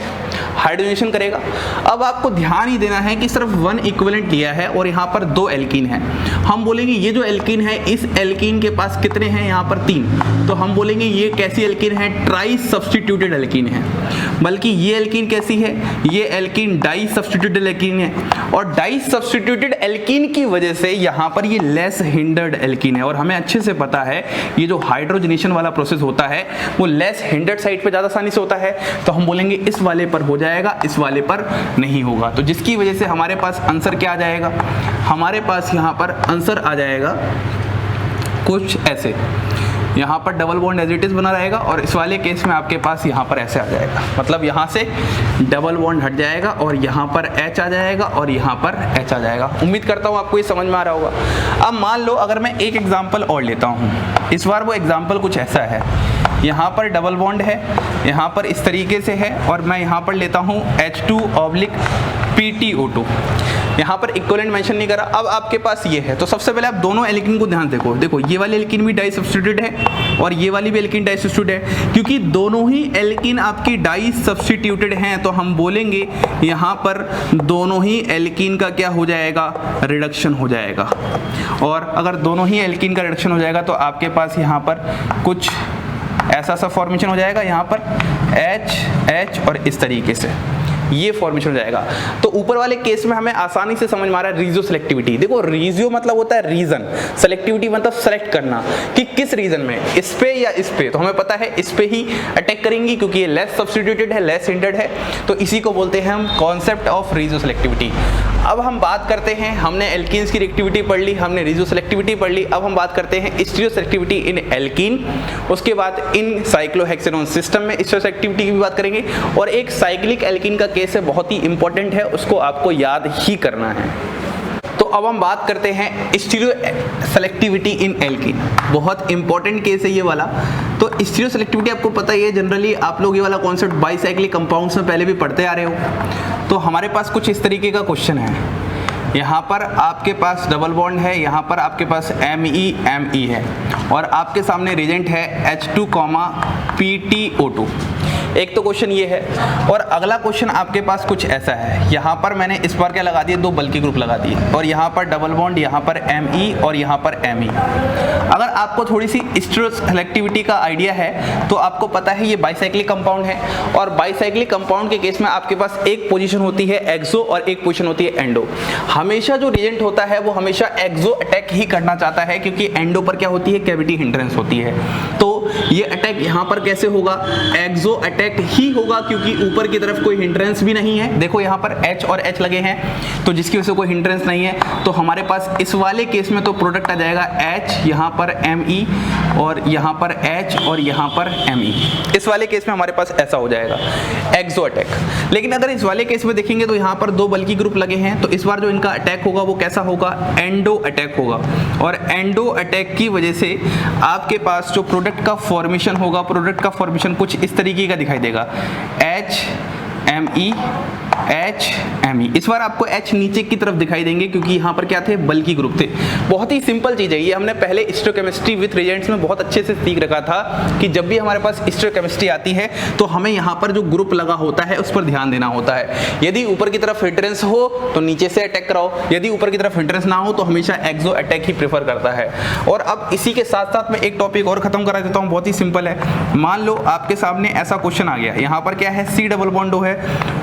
हाइड्रोजनेशन करेगा। अब आपको ध्यान ही देना है कि सिर्फ 1 इक्विवेलेंट लिया है और यहाँ पर दो एल्कीन है। हम बोलेंगे ये जो एल्कीन है इस एल्कीन के पास कितने हैं, यहाँ पर 3, तो हम बोलेंगे ये कैसी एल्कीन है, ट्राई सब्स्टिट्यूटेड एल्कीन है। बल्कि ये एल्कीन कैसी है, ये एल्कीन डाई सब्स्टिट्यूटेड एल्कीन है, और डाई सब्स्टिट्यूटेड एल्कीन की वजह से यहाँ पर ये लेस हिंडर्ड एल्कीन है। और हमें अच्छे से पता है ये जो हाइड्रोजनेशन वाला प्रोसेस होता है वो लेस हिंडर्ड साइड पे ज़्यादा आसानी से होता है, तो हम बोलेंगे इस वाले पर हो जाएगा, इस वाले पर नहीं होगा। तो जिसकी वजह से हमारे पास आंसर क्या आ जाएगा, हमारे पास यहाँ पर आंसर आ जाएगा कुछ ऐसे, यहाँ पर double bond as it is बना रहेगा, और इस वाले केस में आपके पास यहाँ पर ऐसे आ जाएगा। मतलब यहाँ से डबल बॉन्ड हट जाएगा और यहाँ पर H आ जाएगा और यहाँ पर H आ जाएगा। उम्मीद करता हूँ आपको ये समझ में आ रहा होगा। अब मान लो अगर मैं एक एग्जाम्पल और लेता हूँ, इस बार वो एग्जाम्पल कुछ ऐसा है, यहाँ पर डबल बॉन्ड है, यहाँ पर इस तरीके से है, और मैं यहाँ पर लेता हूँ H2/PtO2। यहाँ पर इक्विवेलेंट मेंशन नहीं करा। अब आपके पास ये है, तो सबसे पहले आप दोनों एल्कीन को ध्यान देखो ये वाली एल्कीन भी डाई सब्स्टिट्यूटेड है और ये वाली भी एल्कीन डाई सब्स्टिट्यूटेड है। क्योंकि दोनों ही एल्कीन आपकी डाई सब्स्टिट्यूटेड हैं, तो हम बोलेंगे यहाँ पर दोनों ही एल्कीन का क्या हो जाएगा, रिडक्शन हो जाएगा। और अगर दोनों ही एल्कीन का रिडक्शन हो जाएगा तो आपके पास यहाँ पर कुछ ऐसा सा फॉर्मेशन हो जाएगा, यहाँ पर H और इस तरीके से ये फॉर्मेशन हो जाएगा। तो ऊपर वाले केस में हमें आसानी से समझ में आ रहा है रिजियो सेलेक्टिविटी। देखो रिजियो मतलब होता है रीजन, सेलेक्टिविटी मतलब सेलेक्ट करना कि किस रीजन में, इस पे या इस पे। तो हमें पता है इस पे ही अटैक करेंगी क्योंकि ये लेस सब्स्टिट्यूटेड है, लेस हिंडर्ड है, तो इसी को बोलते हैं हम कॉन्सेप्ट ऑफ रिजियो सेलेक्टिविटी। अब हम बात करते हैं, हमने एल्कीन्स की रिएक्टिविटी पढ़ ली, हमने रिजियो सेलेक्टिविटी पढ़ ली। अब हम बात करते हैं स्टीरियो सेलेक्टिविटी इन एल्कीन, उसके बाद इन साइक्लोहेक्सेनोन सिस्टम में स्टीरियो सेलेक्टिविटी की भी बात करेंगे, और एक साइक्लिक एल्कीन का केस है, बहुत ही इंपॉर्टेंट है, उसको आपको याद ही करना है। तो अब हम बात करते हैं स्टीरियो सेलेक्टिविटी इन एल्कीन। बहुत इंपॉर्टेंट केस है ये वाला। तो स्टीरियो सेलेक्टिविटी आपको पता ही है, जनरली आप लोग ये वाला कॉन्सेप्ट बाईसाइक्लिक कंपाउंड्स में पहले भी पढ़ते आ रहे हो। तो हमारे पास कुछ इस तरीके का क्वेश्चन है, यहाँ पर आपके पास डबल बॉन्ड है, यहाँ पर आपके पास Me है, और आपके सामने रिएजेंट है H2, PtO2। एक तो क्वेश्चन ये है। और अगला क्वेश्चन आपके पास कुछ ऐसा है, यहाँ पर मैंने इस बार क्या लगा दिए, 2 बल्कि ग्रुप लगा दिए और यहाँ पर डबल बॉन्ड, यहाँ पर Me और यहाँ पर Me। अगर आपको थोड़ी सी स्टेरोसेलेक्टिविटी का आइडिया है तो आपको पता है ये बाइसाइक्लिक कंपाउंड है, और बाइसाइक्लिक कंपाउंड के केस में आपके पास एक पोजीशन होती है एक्सो और एक पोजीशन होती है एंडो। हमेशा जो रिएजेंट होता है वो हमेशा एक्सो अटैक ही करना चाहता है, क्योंकि एंडो पर क्या होती है, कैविटी हिंड्रेंस होती है। तो ये अटैक यहाँ पर कैसे होगा, एक्सो अटैक ही होगा, क्योंकि ऊपर की तरफ कोई हिंड्रेंस भी नहीं है। देखो यहाँ पर H और H लगे हैं, तो जिसकी वजह से कोई हिंड्रेंस नहीं है, तो हमारे पास इस वाले केस में तो प्रोडक्ट आ जाएगा H, यहाँ पर Me और यहाँ पर H और यहाँ पर Me। इस वाले केस में हमारे पास ऐसा हो जाएगा एक्सो अटैक। लेकिन अगर इस वाले केस में देखेंगे तो यहाँ पर 2 बल्कि ग्रुप लगे हैं, तो इस बार जो इनका अटैक होगा वो कैसा होगा, एंडो अटैक होगा। और एंडो अटैक की वजह से आपके पास जो प्रोडक्ट का फॉर्मेशन होगा, प्रोडक्ट का फॉर्मेशन कुछ इस तरीके का दिखाई देगा, H Me H Me। इस बार आपको H नीचे की तरफ दिखाई देंगे, क्योंकि यहाँ पर क्या थे, बल्कि ग्रुप थे। बहुत ही सिंपल चीज़ है ये, हमने पहले स्टोइकोकेमिस्ट्री विथ रिएजेंट्स में बहुत अच्छे से सीख रखा था कि जब भी हमारे पास स्टोइकोकेमिस्ट्री आती है तो हमें यहाँ पर जो ग्रुप लगा होता है उस पर ध्यान देना होता है। यदि ऊपर की तरफ हिंड्रेंस हो तो नीचे से अटैक कराओ, यदि ऊपर की तरफ हिंड्रेंस ना हो तो हमेशा एक्सो अटैक ही प्रेफर करता है। और अब इसी के साथ साथ मैं एक टॉपिक और खत्म करा देता हूँ, बहुत ही सिंपल है। मान लो आपके सामने ऐसा क्वेश्चन आ गया, यहाँ पर क्या है, C डबल बॉन्ड है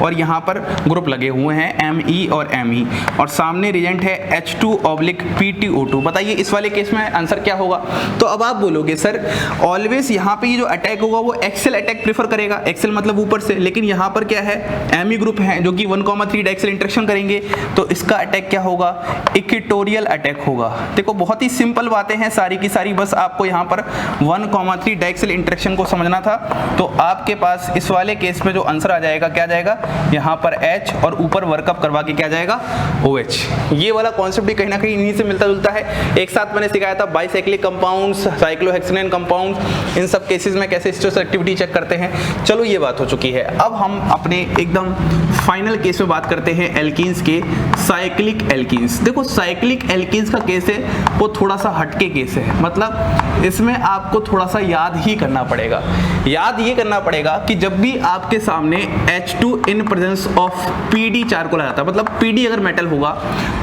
और यहाँ पर ग्रुप लगे हुए हैं Me और Me, और सामने रिएजेंट है H2/PtO2। बताइए इस वाले केस में आंसर क्या होगा। तो अब आप बोलोगे सर ऑलवेज यहाँ पे ये जो अटैक होगा वो एक्सेल अटैक प्रेफर करेगा, एक्सेल मतलब ऊपर से, लेकिन यहाँ पर क्या है, Me ग्रुप है जो कि 1,3 डाइक्सिल इंटरेक्शन करेंगे, तो इसका अटैक क्या होगा, इक्वेटोरियल अटैक होगा। देखो बहुत ही सिंपल बातें हैं सारी की सारी, बस आपको यहाँ पर 1,3 डाइक्सिल इंटरेक्शन को समझना था। तो आपके पास इस वाले केस में जो आंसर आ जाएगा, क्या जाएगा, यहाँ पर H और ऊपर वर्कअप करवा के क्या जाएगा, OH। ये वाला कॉन्सेप्ट भी कहीं ना कहीं इन्हीं से मिलता जुलता है। एक साथ मैंने सिखाया था बाइसाइक्लिक कंपाउंड्स, साइक्लोहेक्सेन कंपाउंड्स, इन सब केसेस में कैसे स्टेरोसेलेक्टिविटी चेक करते हैं। चलो ये बात हो चुकी है, अब हम अपने एकदम फाइनल केस में बात करते हैं एल्कीन्स के, साइक्लिक एल्कीन्स। देखो साइक्लिक एल्कीन्स का केस है वो थोड़ा सा हटके केस है, मतलब इसमें आपको थोड़ा सा याद ही करना पड़ेगा। याद ये करना पड़ेगा कि जब भी आपके सामने H2 in presence of PD charcoal आ जाता है, मतलब PD अगर मेटल होगा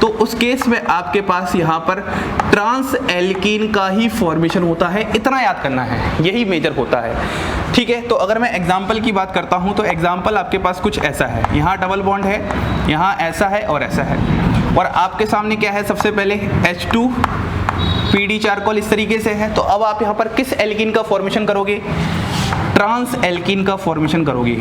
तो उस केस में आपके पास यहाँ पर ट्रांस एल्कीन का ही फॉर्मेशन होता है, इतना याद करना है, यही मेजर होता है। ठीक है, तो अगर मैं एग्जाम्पल की बात करता हूँ तो एग्जाम्पल आपके पास कुछ ऐसा है, यहाँ डबल बॉन्ड है, यहाँ ऐसा है और ऐसा है, और आपके सामने क्या है, सबसे पहले H2 PD चारकोल इस तरीके से है। तो अब आप यहाँ पर किस एल्कीन का फॉर्मेशन करोगे, ट्रांस एल्कीन का फॉर्मेशन करोगे।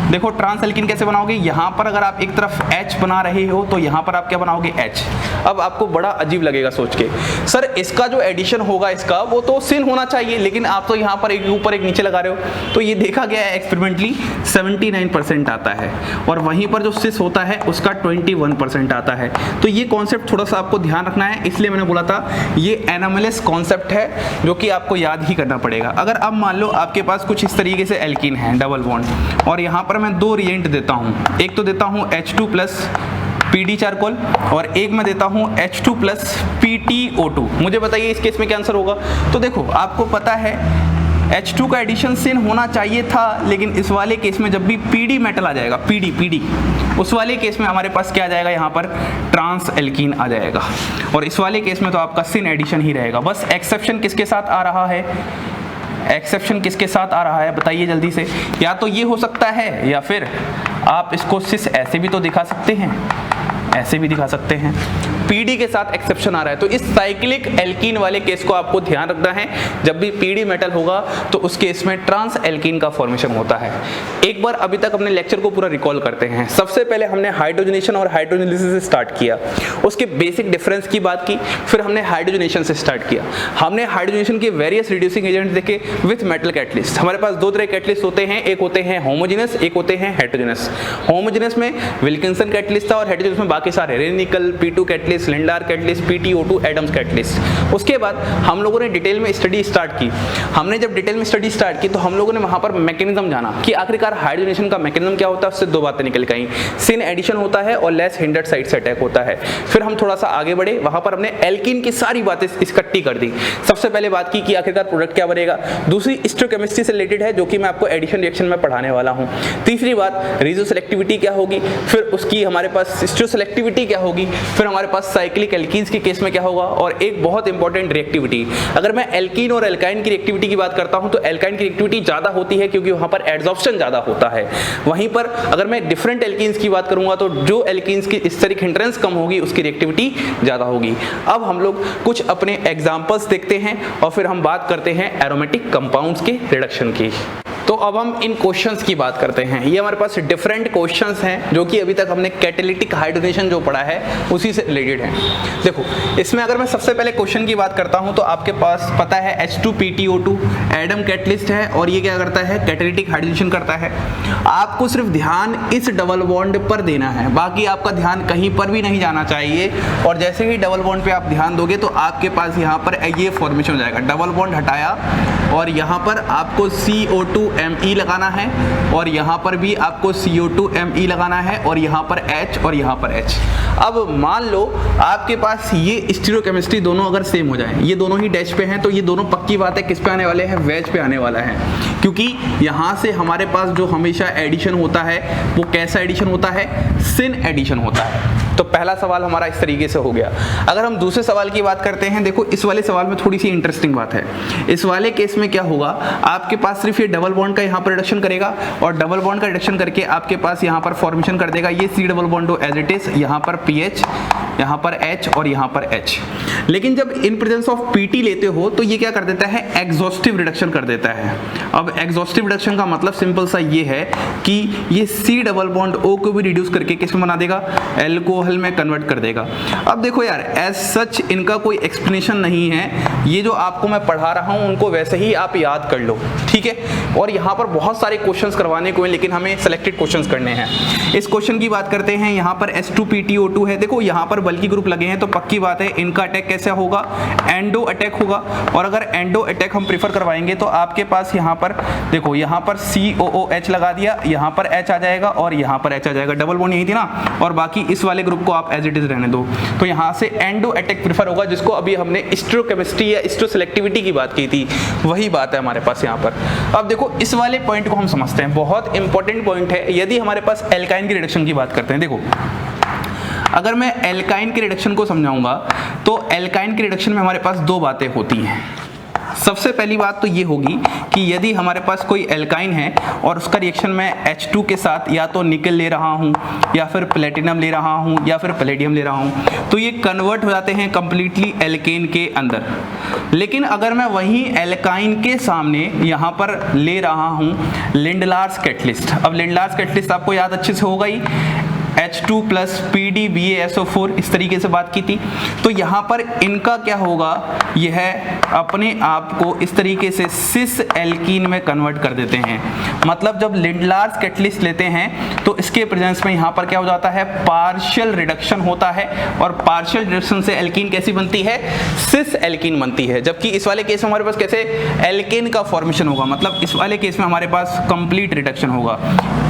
देखो ट्रांस एल्कीन कैसे बनाओगे, यहाँ पर अगर आप एक तरफ H बना रहे हो तो यहाँ पर आप क्या बनाओगे, H। अब आपको बड़ा अजीब लगेगा सोच के, सर इसका जो एडिशन होगा इसका वो तो सिन होना चाहिए, लेकिन आप तो यहाँ पर एक ऊपर एक नीचे लगा रहे हो। तो ये देखा गया है एक्सपेरिमेंटली 79% आता है, और वहीं पर जो सिस होता है उसका 21% आता है। तो ये कॉन्सेप्ट थोड़ा सा आपको ध्यान रखना है, इसलिए मैंने बोला था ये एनामलेस कॉन्सेप्ट है जो कि आपको याद ही करना पड़ेगा। अगर अब मान लो आपके पास कुछ इस तरीके से एल्कीन है डबल बॉन्ड, और यहाँ पर मैं 2 रिएजेंट देता हूँ, एक तो देता हूँ H2 प्लस PD चारकोल और एक मैं देता हूँ H2 प्लस PtO2। मुझे बताइए इस केस में क्या आंसर होगा। तो देखो आपको पता है H2 का एडिशन सिन होना चाहिए था, लेकिन इस वाले केस में जब भी PD मेटल आ जाएगा, PD उस वाले केस में हमारे पास क्या आ जाएगा, यहाँ पर ट्रांस एल्कीन आ जाएगा, और इस वाले केस में तो आपका सिन एडिशन ही रहेगा। बस एक्सेप्शन किसके साथ आ रहा है, एक्सेप्शन किसके साथ आ रहा है बताइए जल्दी से। या तो ये हो सकता है, या फिर आप इसको सिस ऐसे भी तो दिखा सकते हैं, ऐसे भी दिखा सकते हैं, PD के साथ एक्सेप्शन आ रहा है। तो इस साइक्लिक एल्कीन वाले केस को आपको ध्यान रखना है, जब भी PD मेटल होगा तो उस केस में ट्रांस एल्कीन का फॉर्मेशन होता है। एक बार अभी तक अपने लेक्चर को पूरा रिकॉल करते हैं। सबसे पहले हमने हाइड्रोजनेशन और हाइड्रोजनेलिसिस से स्टार्ट किया, उसके बेसिक डिफरेंस की बात की, फिर हमने हाइड्रोजनेशन से स्टार्ट किया। हमने हाइड्रोजनेशन के वेरियस रिड्यूसिंग एजेंट देखे विथ मेटल कैटलिस्ट। हमारे पास 2 तरह के कैटलिस्ट होते हैं, एक होते हैं होमोजेनस, एक होते हैं हेटेरोजेनस। होमोजेनस में विल्किंसन कैटलिस्ट था और हेटेरोजेनस में बाकी सारे Raney nickel, P2 catalyst, catalyst, Lindlar catalyst, PTO2, Adams catalyst. उसके बाद हम लोगों ने डिटेल में स्टडी स्टार्ट की। हमने जब डिटेल में स्टडी स्टार्ट की तो हम लोगों ने वहां पर मैकेनिज्म जाना कि आखिरकार हाइड्रोजनेशन का मैकेनिज्म क्या होता है। उससे दो बातें निकल गई, सिन एडिशन होता है और लेस हिंडर्ड साइड से अटैक होता है। फिर हम थोड़ा सा आगे बढ़े, वहां पर हमने एल्कीन की सारी बातें इकट्ठी कर दी। सबसे पहले बात की कि आखिरकार प्रोडक्ट क्या बनेगा। दूसरी स्टोकेमिस्ट्री से रिलेटेड है जो कि मैं आपको एडिशन रिएक्शन में पढ़ाने वाला हूं। तीसरी बात रेडियो सेलेक्टिविटी क्या होगी, फिर उसकी हमारे पास स्टीरियो सेलेक्टिविटी क्या होगी, फिर हमारे पास साइक्लिक एल्कीन्स के केस में क्या होगा, और एक बहुत इंपॉर्टेंट रिएक्टिविटी। अगर मैं एल्कीन और एल्काइन की रिएक्टिविटी की बात करता हूं तो एल्काइन की रिएक्टिविटी ज्यादा होती है क्योंकि वहां पर एड्सॉर्प्शन ज्यादा होता है। वहीं पर अगर मैं डिफरेंट एल्कीन्स की बात करूंगा तो जो एल्कीन्स की स्टेरिक हिंड्रेंस कम होगी उसकी रिएक्टिविटी ज्यादा होगी। अब हम लोग कुछ अपने एग्जांपल्स देखते हैं और फिर हम बात करते हैं एरोमेटिक कंपाउंड्स के रिडक्शन की। तो अब हम इन क्वेश्चंस की बात करते हैं। ये हमारे पास डिफरेंट क्वेश्चंस हैं जो कि अभी तक हमने कैटालिटिक हाइड्रोजनेशन जो पढ़ा है उसी से रिलेटेड है। देखो इसमें अगर मैं सबसे पहले क्वेश्चन की बात करता हूं तो आपके पास पता है H2PTO2 एडम कैटलिस्ट है और ये क्या करता है, कैटालिटिक हाइड्रोजनेशन करता है। आपको सिर्फ ध्यान इस डबल बॉन्ड पर देना है, बाकी आपका ध्यान कहीं पर भी नहीं जाना चाहिए। और जैसे ही डबल बॉन्ड पे आप ध्यान दोगे तो आपके पास यहाँ पर ये फॉर्मेशन हो जाएगा। डबल बॉन्ड हटाया और यहाँ पर आपको CO2Me लगाना है और यहाँ पर भी आपको CO2Me लगाना है और यहाँ पर H और यहाँ पर H। अब मान लो आपके पास ये स्टीरियोकेमिस्ट्री दोनों अगर सेम हो जाए, ये दोनों ही डैश पे हैं, तो ये दोनों पक्की बात है किस पे आने वाले हैं, वेज पे आने वाला है। क्योंकि यहाँ से हमारे पास जो हमेशा एडिशन होता है वो कैसा एडिशन होता है, सिन एडिशन होता है। तो पहला सवाल हमारा इस तरीके से हो गया। अगर हम दूसरे सवाल की बात करते हैं, देखो इस वाले सवाल में थोड़ी सी इंटरेस्टिंग बात है। इस वाले केस में क्या होगा, आपके पास सिर्फ ये डबल बॉन्ड का यहाँ पर रिडक्शन करेगा और डबल बॉन्ड का रिडक्शन करके आपके पास यहाँ पर फॉर्मेशन कर देगा ये C double bond as it is, यहाँ पर PH, यहाँ पर H और यहाँ पर H। लेकिन जब इन प्रेजेंस ऑफ PT लेते हो तो ये क्या कर देता है, एग्जॉस्टिव रिडक्शन कर देता है। अब एग्जॉस्टिव रिडक्शन का मतलब सिंपल सा ये है कि ये C डबल बॉन्ड O को भी रिड्यूस करके किस में बना देगा, एल्कोहल में कन्वर्ट कर देगा। अब देखो यार एज सच इनका कोई एक्सप्लेनेशन नहीं है, ये जो आपको मैं पढ़ा रहा हूँ उनको वैसे ही आप याद कर लो, ठीक है। और यहाँ पर बहुत सारे क्वेश्चंस करवाने को हैं लेकिन हमें सेलेक्टेड क्वेश्चंस करने हैं। इस क्वेश्चन की बात करते हैं, यहाँ पर H2PTO2 है। देखो यहाँ पर बल्कि ग्रुप लगे हैं तो पक्की बात है इनका अटैक कैसे होगा, एंडो अटैक होगा। और अगर एंडो अटैक हम प्रीफर करवाएंगे तो आपके पास यहाँ पर देखो, यहाँ पर COOH लगा दिया, यहाँ पर H आ जाएगा और यहाँ पर H आ जाएगा। डबल बॉन्ड यही थी ना, और बाकी इस वाले ग्रुप को आप एज इट इज रहने दो। तो यहाँ से एंडो अटैक प्रीफर होगा, जिसको अभी हमने स्टीरियोकेमिस्ट्री या स्टीरियोसेलेक्टिविटी की बात की थी, वही बात है हमारे पास यहाँ पर। अब देखो इस वाले पॉइंट को हम समझते हैं, बहुत इंपॉर्टेंट पॉइंट है। यदि हमारे पास एल्काइन की रिडक्शन की बात करते हैं, देखो अगर मैं एल्काइन के रिडक्शन को समझाऊंगा तो एल्काइन के रिडक्शन में हमारे पास दो बातें होती हैं। सबसे पहली बात तो ये होगी कि यदि हमारे पास कोई एल्काइन है और उसका रिएक्शन मैं H2 के साथ या तो निकल ले रहा हूँ या फिर प्लेटिनम ले रहा हूँ या फिर पैलेडियम ले रहा हूँ, तो ये कन्वर्ट हो जाते हैं कंप्लीटली एल्केन के अंदर। लेकिन अगर मैं वही एल्काइन के सामने यहाँ पर ले रहा हूँ लिंडलार्स कैटलिस्ट, अब लिंडलार्स कैटलिस्ट आपको याद अच्छे से होगा ही, H2 + PdBaSO4 इस तरीके से बात की थी। तो यहाँ पर इनका क्या होगा, यह अपने आप को इस तरीके से सिस एल्कीन में कन्वर्ट कर देते हैं। मतलब जब लिंडलार्स कैटलिस्ट लेते हैं तो इसके प्रेजेंस में यहाँ पर क्या हो जाता है, पार्शियल रिडक्शन होता है और पार्शियल रिडक्शन से एल्कीन कैसी बनती है, सिस एल्कीन बनती है। जबकि इस वाले केस में हमारे पास कैसे एल्केन का फॉर्मेशन होगा, मतलब इस वाले केस में हमारे पास कंप्लीट रिडक्शन होगा।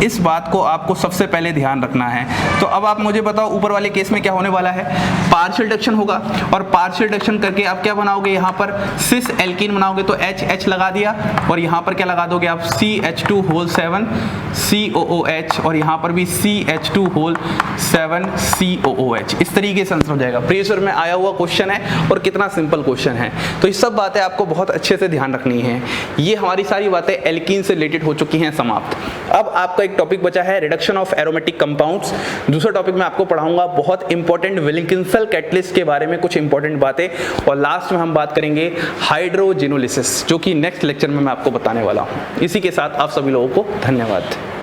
इस बात को आपको सबसे पहले ध्यान रखना है। तो अब आप मुझे बताओ ऊपर वाले केस में क्या होने वाला है, पार्शियल रिडक्शन होगा और पार्शियल रिडक्शन करके आप क्या बनाओगे, यहाँ पर सिस एल्कीन बनाओगे तो H लगा दिया और यहाँ पर क्या लगा दोगे आप CH2 COOH और यहाँ पर भी CH2 COOH। इस तरीके से आंसर हो जाएगा। प्रीवियस ईयर में आया हुआ क्वेश्चन है और कितना सिंपल क्वेश्चन है। तो ये सब बातें आपको बहुत अच्छे से ध्यान रखनी है। ये हमारी सारी बातें एल्कीन से रिलेटेड हो चुकी हैं समाप्त। अब आपका एक टॉपिक बचा है रिडक्शन ऑफ एरोमेटिक कंपाउंड्स। दूसरा टॉपिक मैं आपको पढ़ाऊंगा बहुत इंपॉर्टेंट विल्किंसन कैटलिस्ट के बारे में कुछ इंपॉर्टेंट बातें, और लास्ट में हम बात करेंगे हाइड्रोजिनोलिसिस, जो कि नेक्स्ट लेक्चर में मैं आपको बताने वाला हूं। इसी के साथ आप सभी लोगों को धन्यवाद।